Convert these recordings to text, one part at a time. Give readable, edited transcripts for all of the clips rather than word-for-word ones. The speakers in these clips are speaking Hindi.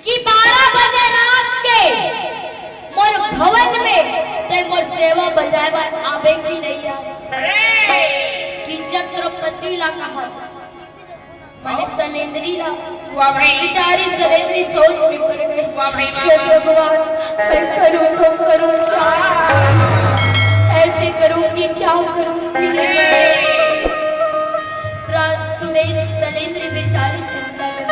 कि 12 बजे रात के मोर भवन में ते मोर सेवा बजाएवा आवे की नहीं आ कि चक्रपति ला कहा माने सलेंद्री ला बेचारी सलेंद्री सोच में पड़ गई हे भगवान मैं करूं तो करूं क्या ऐसे करूंगी क्या करूंगी राज सुरेश सलेंद्री बेचारी चिंता में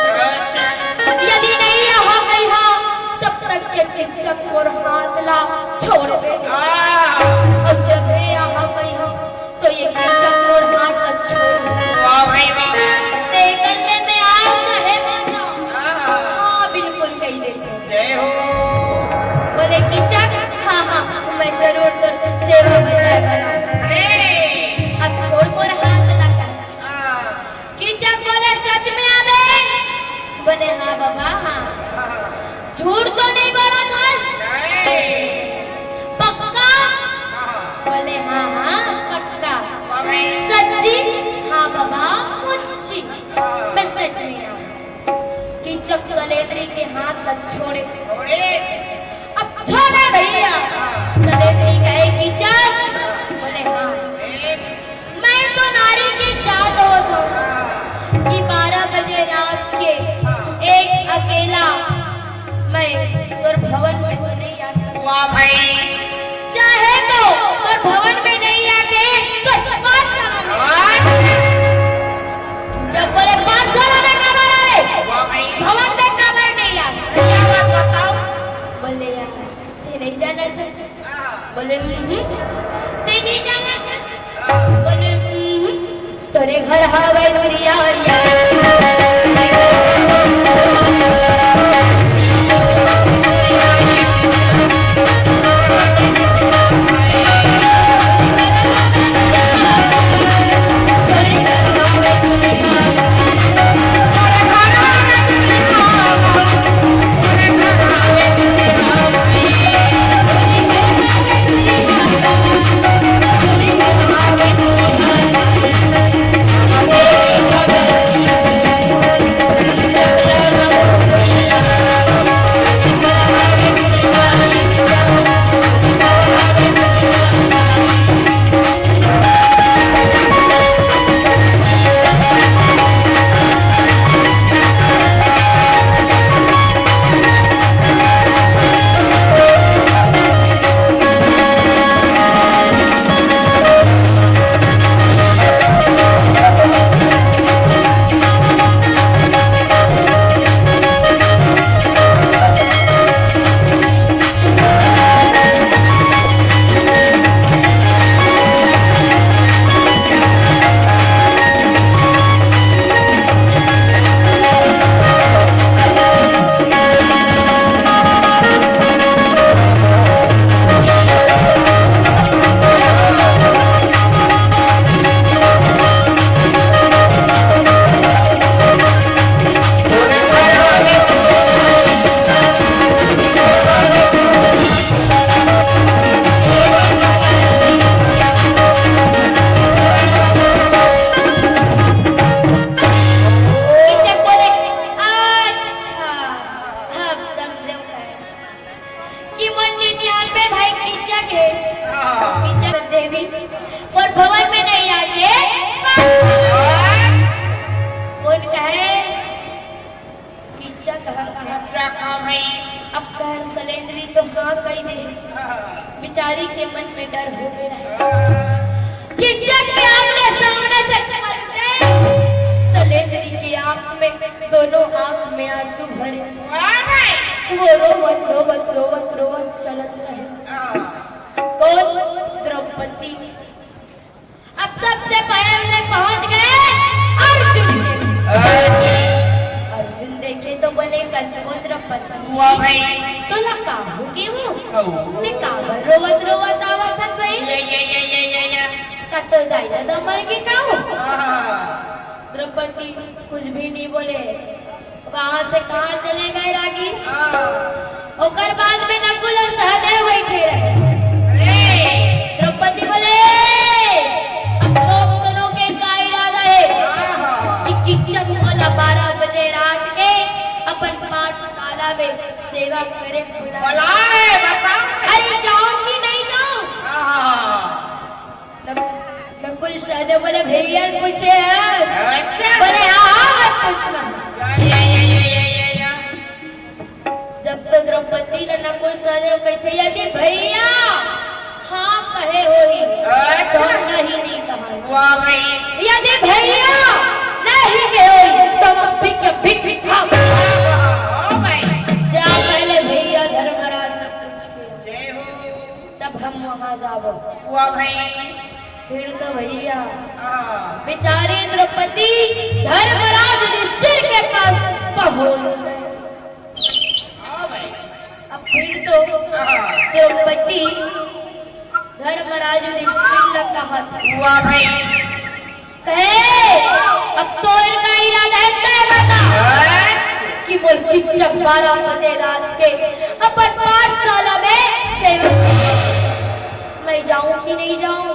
यदि नहीं यहाँ गई हा तब तक के किचक और हाथ ला छोड़ दे और जब यहाँ गई हा तो ये किचक और हाथ ला छोड़ ते गले में आए चाहे माता हाँ बिल्कुल कही देते जय हो बोले किचक हाँ हाँ मैं जरूर कर सेवा बजाए बना अब छोड़ मोर हाथ लगा किचक बोले सच में आवे बोले हाँ बाबा हाँ झूठ तो नहीं बोला दोस्त पक्का बोले हाँ हाँ पक्का सच्ची हाँ बाबा मुझी मैं सच में आऊं किचक सलेंद्री के हाथ लग छोड़े अब छोड़े भैया सलेंद्री कहे किचक बोले हाँ मैं तो नारी की चाहत होता हूँ कि 12 बजे रात के एक अकेला मैं तोर भवन में तो नहीं आ सकता चाहे तो तोर भवन में नहीं आके तो पाठशाला में जब बोले पाठशाला में कबर आए भवन में कबर नहीं आ बोले यार ते नहीं जाना था बोले ते नहीं जाना था बोले तोरे घर हवे दुरिया और भवन में नहीं आके कौन कहे किच्चा कहा भाई अब कह सलेंद्री तो हाँ कही दे बिचारी के मन में डर हो गया किच्चा के आमने सामने से टकराते सलेंद्री की आंख में दोनों आंख में आंसू भरे वो रोवत रोवत रोवत रोवत चलत रहे कौन द्रौपदी अब सबसे पहले पहुंच गए अर्जुन के अर्जुन देखे तो बोले कसमो द्रौपदी तो लगा होगी वो ते काबर रोवत रोवत आवत है भाई का तो दाइदा दमर के काऊ द्रौपदी कुछ भी नहीं बोले वहां से कहां चले गए रागी ओकर बाद में नकुल और सहदेव बैठे रहे द्रौपदी बोले अब तो दोनों के का इरादा है कि किच्चक बोला 12 बजे रात के अपन पाठशाला सभा में सेवा करे बुलाए बता। अरे जाऊं कि नहीं जाऊं? नकुल सहदेव बोले भैया पूछे है। बोले हाँ मत पूछना। जब तो द्रौपदी ने नकुल सहदेव कहते यदि भैया हाँ कहे होई तो नहीं कहा। यदि भैया नहीं कहे होई तो भिक खाओ। जा पहले भैया धर्मराज ने पूछ के तब हम वहाँ जाबो। फिर तो भैया बेचारी द्रौपदी धर्मराज युधिष्ठिर के पास पहुंच गए। अब फिर तो द्रौपदी धर्मराज युधिष्ठिर ने कहा था कहे अब तो इनका इरादा है तय बता कि बोल किच्चक 12 बजे रात के अपन पाठशाला में सेवा मैं जाऊं कि नहीं जाऊं?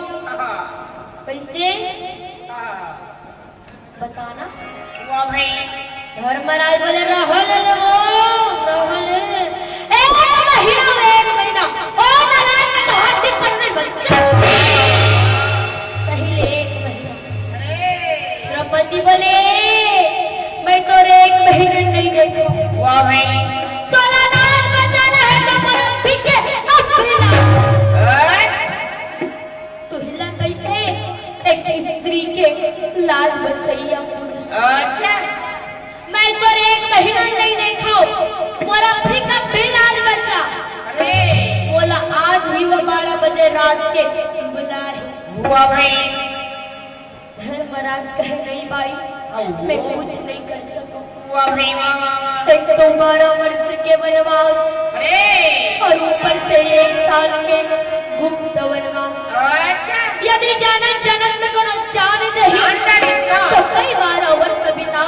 कैसे बताना? धर्मराज बोले रहल एक महीना ओ नारायण में तो हाथी पन्ने बच्चा सही ले 1 महीना। द्रौपदी बोले मैं तो 1 महीने नहीं देखो तो नारायण बचाना है तो पर पीछे अब तो हिला कहते एक स्त्री के लाज बचैया पुरुष। मैं तो 1 महीना नहीं देखा मोरा फिर भी लाज बचा। बोला आज ही वो 12 बजे रात के बुलाए। धर्मराज कहे नहीं भाई मैं कुछ नहीं कर सकूं। एक तो 12 वर्ष के वनवास और ऊपर से 1 साल के गुप्त वनवास। यदि जनक जनक में कोनो जान चाहिए तो कई 12 वर्ष बिता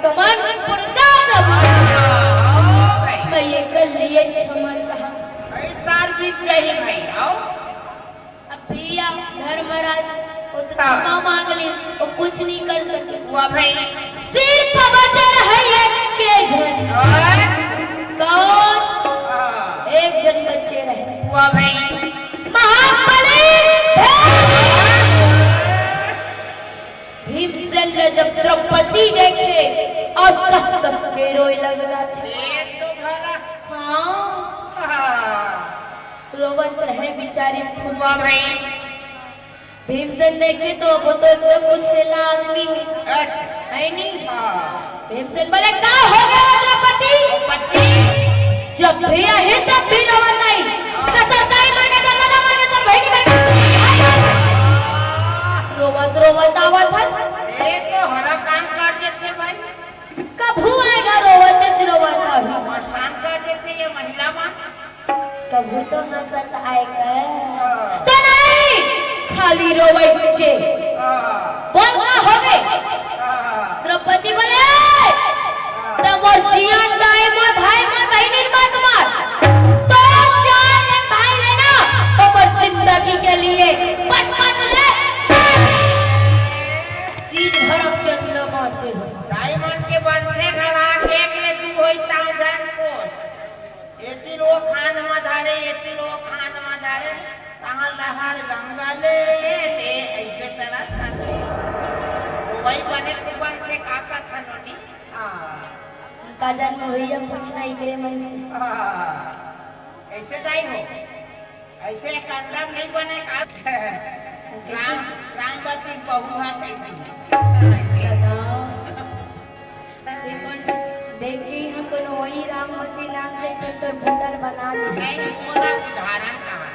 तो मन पुरजा मैं ये कर लिए क्षमा चाह। अब भैया धर्मराज वो तो क्षमा मांग ली वो कुछ नहीं कर सके। सिर्फ बचे रहे के जन कौन 1 जन बचे रहे महाबली भीमसेन ने जब द्रौपदी देखे और कस के रोए लग जाते। रोवत रहे बेचारी भीमसेन देखे तो वो तो एकदम गुस्से आदमी है नहीं। भीमसेन बोले क्या हो गया द्रौपदी? जब भी है तब भी रोवत नहीं कसरताई माने दरवाजा माने तो रोवत आवत हस। तो हरा काम कर देते भाई कब आएगा रोवत शांत कर देते ये महिला मां कभू तो हंसत आएगा तो नहीं खाली रोवे बच्चे बोल ना हो गए। द्रौपदी बोले तो मोर जियान दाई मोर भाई मोर बहन मत मार तो जान भाई लेना तो मोर जिंदगी के लिए मत ले तीन भरम के अंदर माचे डायमंड के बंधे घड़ा एक ले तू होई ता जान को एती लो खान मधारे तहां लहर गंगा ले ते ऐसे तरह खाते वही बने के बन से काका था नोटी का जान भैया पूछना ही करे मन से ऐसे दाई हो ऐसे कंडम नहीं बने का रामवती बहुआ कहती देख के यहाँ कोनो वही रामवती नाम के तो भीतर बना दी नहीं पूरा उदाहरण कहा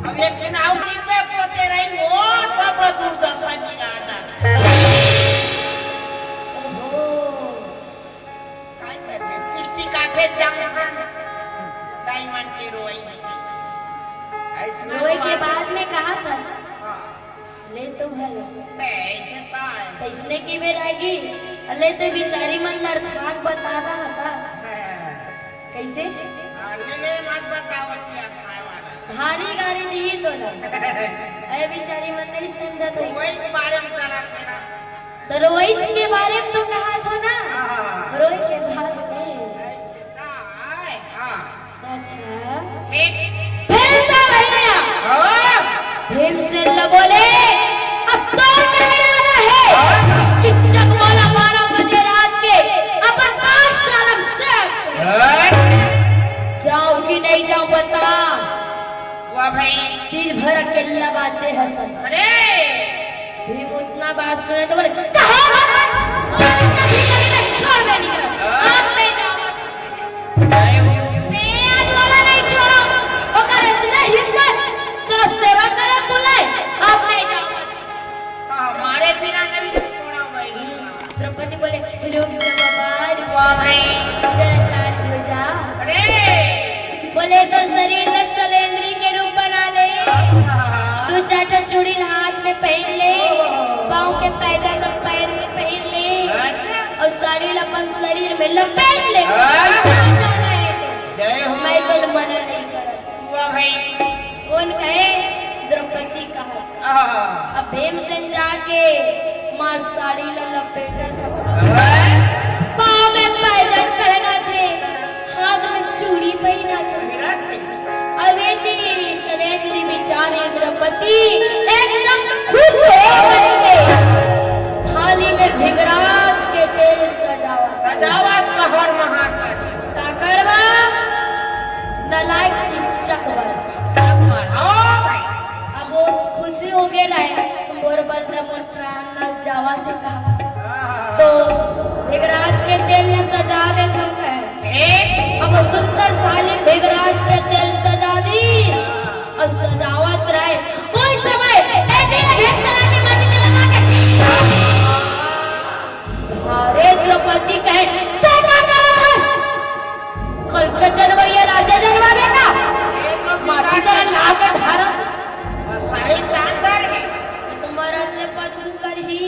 अब एक चुनाव में पोते रही वो सब दूरदर्शन की गाना काय करते चिट्ठी काटे जंगल डायमंड की रोई के बाद में कहा था ले तो भले कैसने की बेर आएगी ले तो बिचारी मन लड़खान बता रहा था कैसे ले मत बताओ क्या खाए वाला भारी गाड़ी दी तो ना अरे बिचारी मन नहीं समझा था वही के बारे में चला तेरा तो रोहित के बारे में तो कहा था ना रोहित के रुक जा बाबा, रुक वाह जा। भाई। जरा शांत हो जा। अरे बोले तो शरीर में सलेंद्री के रूप बना ले। तू चाटा चूड़ी हाथ में पहन ले, पाँव के पैजामा पैर में पहन ले, अच्छा और साड़ी अपन शरीर में लपेट ले। जय हो। मैं तो मना नहीं करत। वाह भाई। कौन कहे? द्रौपदी कहा। अब भीमसेन जाके माँ साड़ी लपेटा था, पाँव में पैजन पहना थे, हाथ में चूड़ी पहना था। अवेदी सलेंद्री बेचारी द्रौपदी एकदम खुश हो करके थाली में भिगराज के तेल सजावट लहर महात्मा का करवा नलायक की चकवर। अब वो खुशी हो गए रहे, मोर बलदा मोर प्राण न जावा थे कहा, तो भिगराज के तेल ने सजा दे तुम कहे। अब वो सुंदर थाली भिगराज के तेल सजा दी और सजावट रहे। उस समय अरे द्रौपदी कहे कल के जनवैया राजा जनवा देना माटी तरह लाके धारा सही जानदार है। तुम्हारा ले पद कर ही।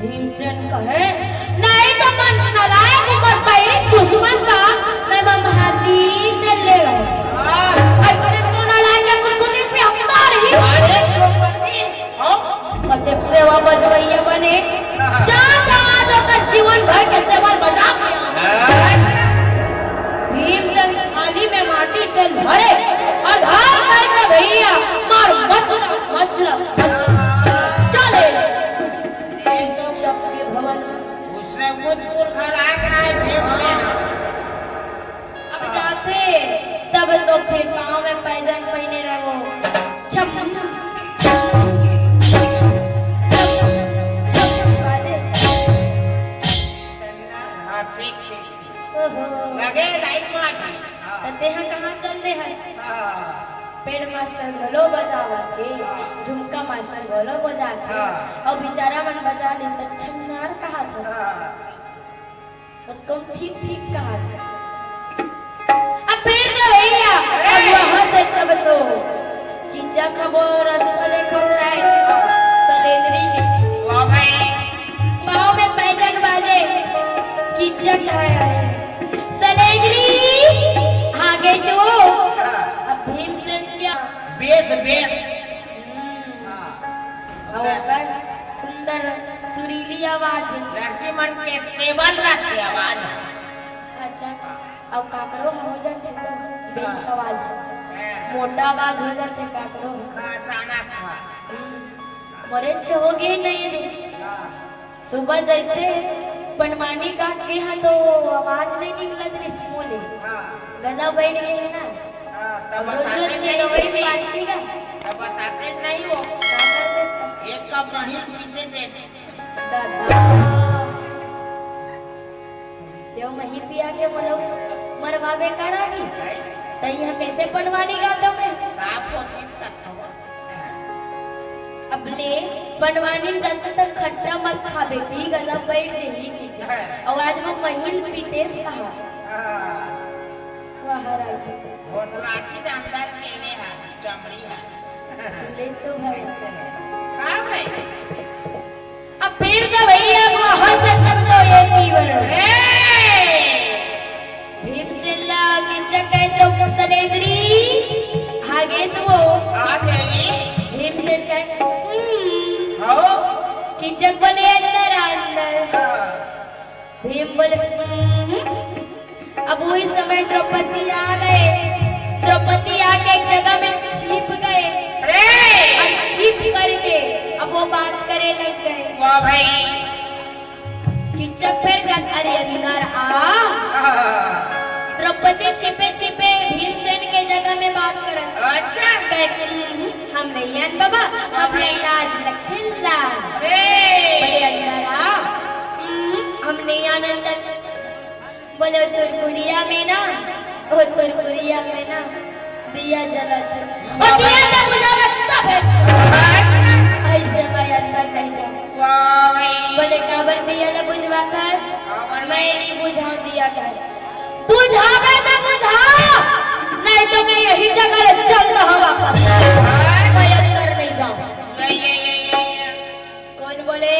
भीमसेन कहे नहीं तो मन नलायक ऊपर पैरी दुश्मन का मैं महादी से ले गया। ऐसे तो नलायक कुलकुनी पे हमार ही। अरे द्रौपदी हो कतेक सेवा बजवैया बने, जान होकर जीवन भर के सेवा बजा भीमसेन थाली में माटी तेल भरे और धार करके भैया मार मचला चले शक्ति भवन। उसने मुझ मूर्ख लायक नहीं भीमसेन। अब जाते तब तो फिर पाँव में पैजन पहने रहो। छम हाँ ठीक ठीक लगे लाइट मार। देहा कहाँ चल रहे हैं? पेड़ मास्टर घलो बजावा थे, झुमका मास्टर घलो बजा थे, और बेचारा मन बजा ले तो छन्नार कहा था, तुम ठीक ठीक कहा था। अब फिर क्या भैया, अब वहाँ से तब तो कीचा खबर रास्ता देखो रहे सलेंद्री के पाँव में पैजन बाजे कीचा आया सलेंद्री आगे जो। अब भीमसेन क्या बेस बेस और सुंदर सुरीली आवाज है। लड़की मन के टेबल रखी आवाज। अच्छा अब काकरो हो जाते तो बेस आवाज मोटा आवाज हो जाते काकरो अचानक मरे से हो गए नहीं रे। सुबह जैसे बनवानी काट के यहाँ तो आवाज नहीं निकला रे मोले गला बैठ गए है ना। रोज रोज के दवाई भी अच्छी का बताते नहीं हो। एक कप नहीं पीते देते दादा देव मही पिया के मलो मरवावे करागी सही है कैसे बनवानी का तुम्हें साफ को दिक्कत हो। अपने बनवानी में जाते तक खट्टा मत खा बेटी गला बैठ जाएगी। और आज वो महिल पीतेस कहा बाहर आई होटला की जानदार केले है चमड़ी है ले तो भाई हां भाई। अब फिर तो भैया वहां से तक तो ये जीवन भीमसेन ला की जगह तो सलेंद्री आगे से वो आ गई भीमसेन का हो कि जग बोले अंदर अंदर भीम बोले अब वही समय द्रौपदी आ गए। द्रौपदी आके एक जगह में छिप गए और छिप करके अब वो बात करे लग गए। वाह भाई कि जग फिर कर अरे अंदर आ। द्रौपदी छिपे छिपे भीमसेन के जगह में बात करे। अच्छा हम नहीं हैं बाबा हम नहीं लाज लगते लाज बोले अंदर आ। हम नहीं आनंद बोले तुरकुरिया में ना ओ तुरकुरिया में ना दिया जलत है और दिया तब मुझे तब ऐसे मैं अंदर नहीं जाऊँ वाह भाई बोले काबर दिया ला बुझवा कर काबर मैं नहीं बुझा दिया कर बुझावे तो बुझाओ नहीं तो मैं यही जगह चल रहा वापस मैं अंदर नहीं जाऊं ये कौन बोले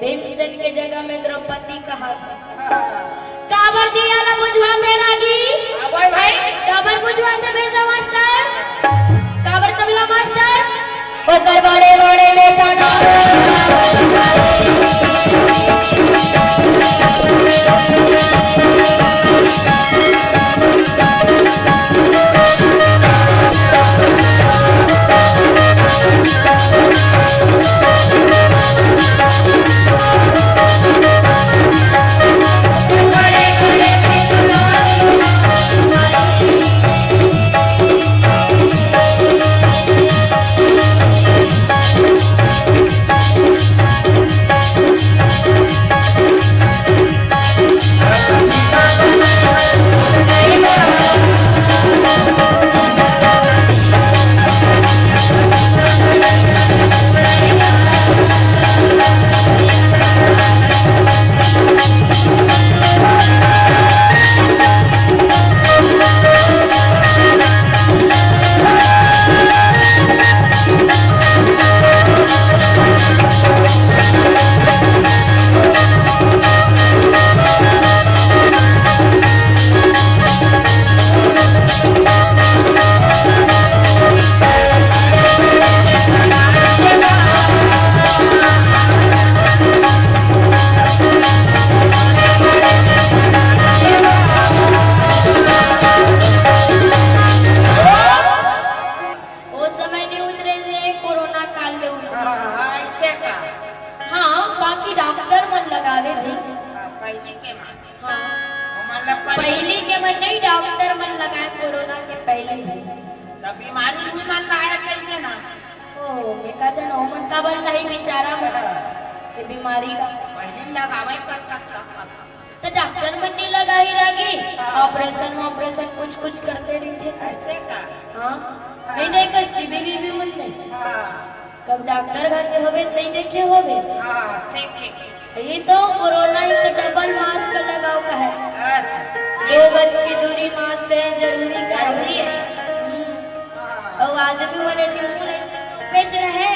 भीमसेन के जगह में द्रौपदी कहा था काबर दिया ला बुझवा थे रागी काबर भाई काबर बुझवा थे मेरा मास्टर काबर तबला मास्टर ओकर बड़े बड़े बेचारा पहली के मन नहीं डॉक्टर मन लगाए कोरोना के पहले बीमारी हुई मन लाया कहीं ना ओ एका जन ओमन का बन नहीं बेचारा मन ये बीमारी का पहले लगावे तो डॉक्टर मन नहीं लगा ही रही ऑपरेशन कुछ करते रहते ऐसे का हाँ नहीं देखा टीवी भी मन नहीं कब डॉक्टर घर के होवे नहीं देखे होवे हां ठीक ये तो कोरोना एक डबल मास्क लगाओ का है अच्छा 2 गज की दूरी मास्क है जरूरी का है और आदमी वाले दिन ऐसे बेच रहे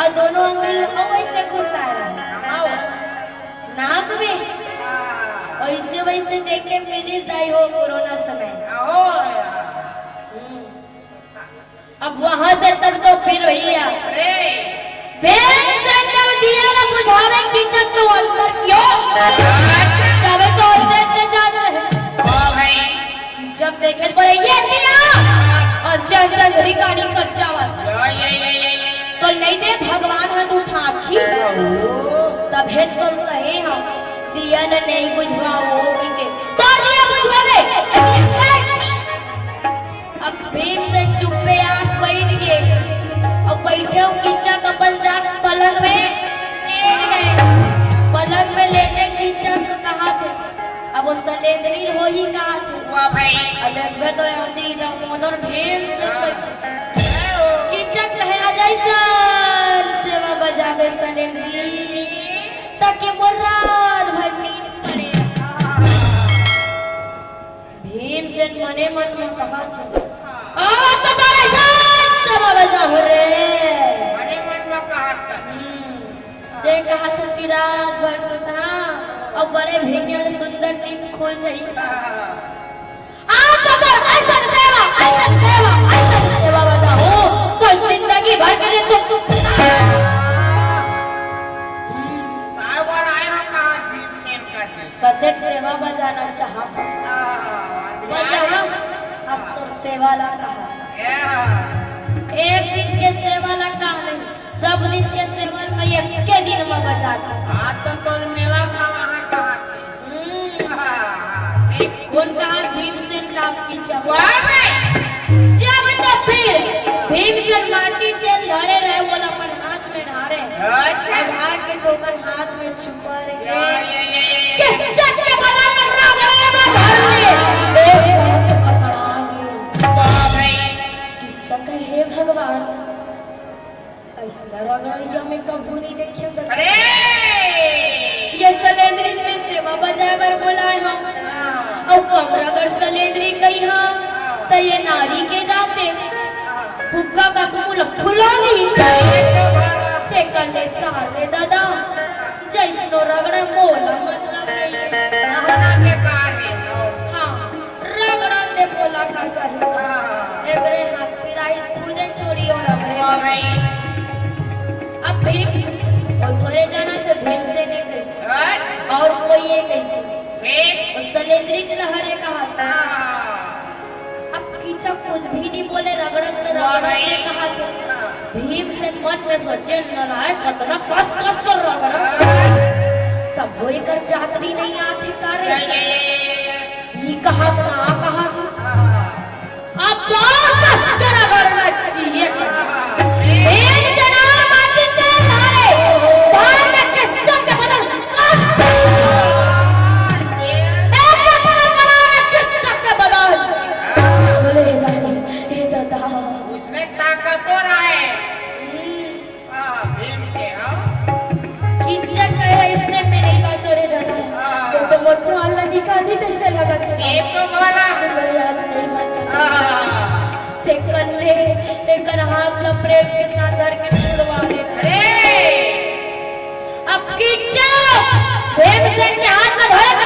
और दोनों अंगल वैसे घुसा रहे नाक में ऐसे वैसे देखे मिली जाई हो कोरोना समय अब वहां से तब तो फिर भैया दिया ना बुझावे की जब तो अंदर क्यों जावे तो अंदर जान रहे जब देखे पड़े ये दिया और जंगल रिकानी कच्चा वाला तो नहीं दे भगवान हाथ उठा खी तब हेत तो कहे हम दिया न नहीं बुझवाओ के तो दिया बुझवावे अब भीम से चुप्पे आंख बैठ गए और बैठे किच्चा का पंजा पलंग में लेट गए पलंग में लेटे किच्चा से कहा थे अब वो सलेंद्री हो ही कहा थे वाह भाई देखबे तो आंधी दा मोदर भीम से किच्चा कहे अजैसन सेवा बजावे सलेंद्री ताकि मुराद भर नींद पड़े भीम से मने मन में कहा थे तो तारे सेवा बजा हो रे मने मन में कहा था ते कहा था कि रात भर सुता और बड़े भिन्नन सुंदर नींद खोल जाई आप तो ऐसा सेवा बताओ तो जिंदगी भर के लिए तो बार आए हम कहा भीमसेन का प्रत्येक सेवा बजाना चाहता बजा अस्तर सेवा ला कहा एक दिन के सेवा ला कहा नहीं सब दिन के सेवन में एक के दिन में बजाता तो मेवा खावा कहा कौन कहा भीमसेन का आपकी जब तो फिर भीमसेन माटी तेल धरे रहे बोला अपन हाथ में ढारे ढार के तो अपन हाथ में छुपा रहे चट के बना कर राग रहे मैं घर में एक कतरा गई कि चक्कर हे भगवान ऐसा रगड़ैया में कभू नहीं देखियो तो अरे ये सलेंद्री में सेवा बजाए बर बोलाए हम और कम रगड़ सलेंद्री गई हम तो ये नारी के जाते फुग्गा का समूल फुलानी के कले चारे दादा जैसनो रगड़े मोला मतलब नहीं रहना बेकार है हाँ रगड़ा दे बोला का चाहिए एकरे हाथ पिराई खुदे चोरी हो रगड़े ओ भाई अब भीम और थोड़े जाना थे भीम से नहीं गई और कोई ये गई फिर उस सलेंद्री लहरे कहा था अब कीचक कुछ भी नहीं बोले रगड़त ने कहा था भीम से मन में सोचे नारायण कतना कस कस कर रगड़ा तब वो कर जातरी नहीं आती करे ये कहा था अब तो कस कर रगड़ना चाहिए भीम से नाम आती तेरे धारे धार में कच्चा के बदल कस उसने ताकतवर आहे भीम के किच्चा कह इसने मेरे ही बात चोरी दादा ये तो मोटरो अल्लाह निकाली तो इससे लगा था ये तो बोला मैं आज नहीं बचा ते कल्ले ते कर हाथ का प्रेम के साथ धर के छुड़वा दे अब किच्चा भीम से के हाथ में धर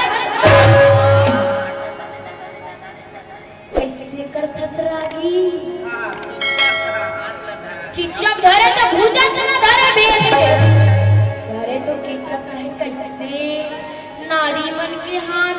कैसे कर थसरागी किच्चा धरे तो भूजा चना धरे भीम के धरे तो किच्चा कहे कैसे नारी मन के हाथ